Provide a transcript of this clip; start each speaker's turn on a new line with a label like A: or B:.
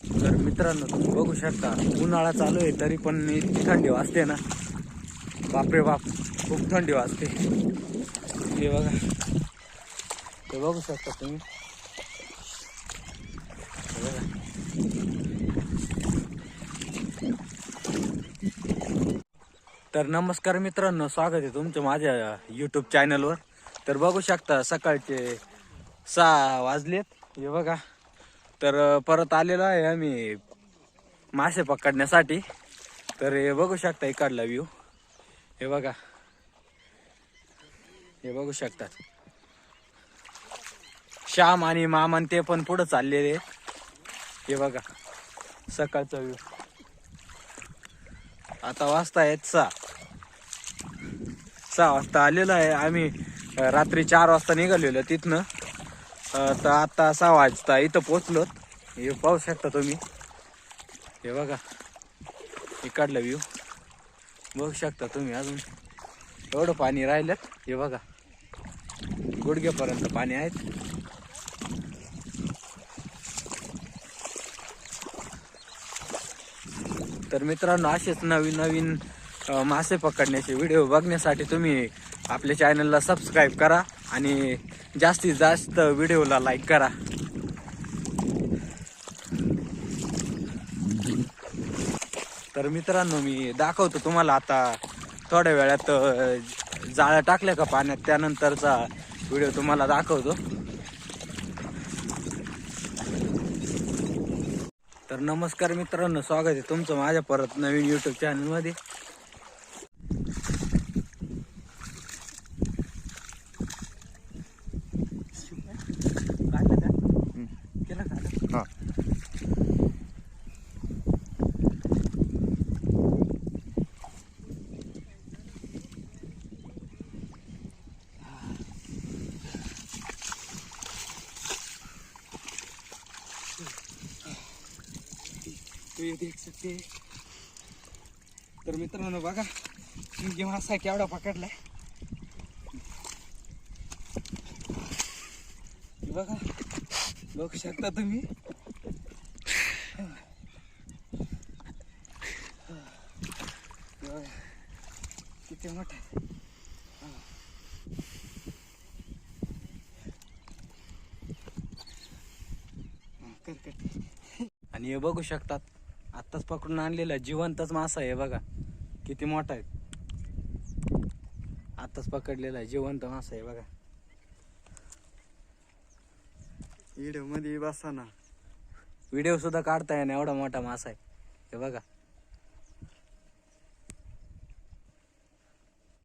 A: तर मित्रांनो तुम्ही बघू शकता उन्हाळा चालू आहे तरी पण इतकी थंडी वाजते ना, बापरे बाप, खूप थंडी वाजते. हे बघा, हे बघू शकता तुम्ही. हे बघा. तर नमस्कार मित्रांनो, स्वागत आहे तुमचं माझ्या यूट्यूब चॅनलवर. तर बघू शकता सकाळचे 6 वाजलेत. हे बघा, तर परत आलेलो आहे आम्ही मासे पकडण्यासाठी. तर हे बघू शकता इकडला व्ह्यू. हे बघा, हे बघू शकता श्याम आणि मामन ते पण पुढे चाललेले. हे बघा सकाळचा व्ह्यू. आता वाजता आहेत 6 वाजता आलेलो आहे आम्ही. रात्री 4 वाजता निघालेलो तिथनं. तर आता 6 वाजता इथं पोचलो. हे पाहू शकता तुम्ही. हे बघा इकडला व्ह्यू बघू शकता तुम्ही. अजून एवढं पाणी राहिलं. हे बघा गुडघ्यापर्यंत पाणी आहेत. तर मित्रांनो असेच नवीन नवीन मासे पकडण्याचे व्हिडिओ बघण्यासाठी तुम्ही आपल्या चॅनलला सबस्क्राईब करा आणि जास्तीत जास्त व्हिडिओला लाईक करा. तर मित्रांनो मी दाखवतो तुम्हाला आता थोड्या वेळात जाळं टाकलं का पाण्यात, त्यानंतरचा व्हिडिओ तुम्हाला दाखवतो. तर नमस्कार मित्रांनो, स्वागत आहे तुमचं माझ्या परत नवीन यूट्यूब चॅनलमध्ये. देख सकते. तर मित्रांनो बघा मी मासा केवढा पकडलाय. बघा बघू शकता तुम्ही. किती मोठा आहे. आणि हे बघू शकतात आत्ताच पकडून आणलेला जिवंतच मासा आहे. बघा किती मोठा आहे. आत्ताच पकडलेला आहे जिवंत मासा आहे. बघा व्हिडिओ मध्ये बसा ना, व्हिडिओ सुद्धा काढताय ना, एवढा मोठा मासा आहे. हे बघा.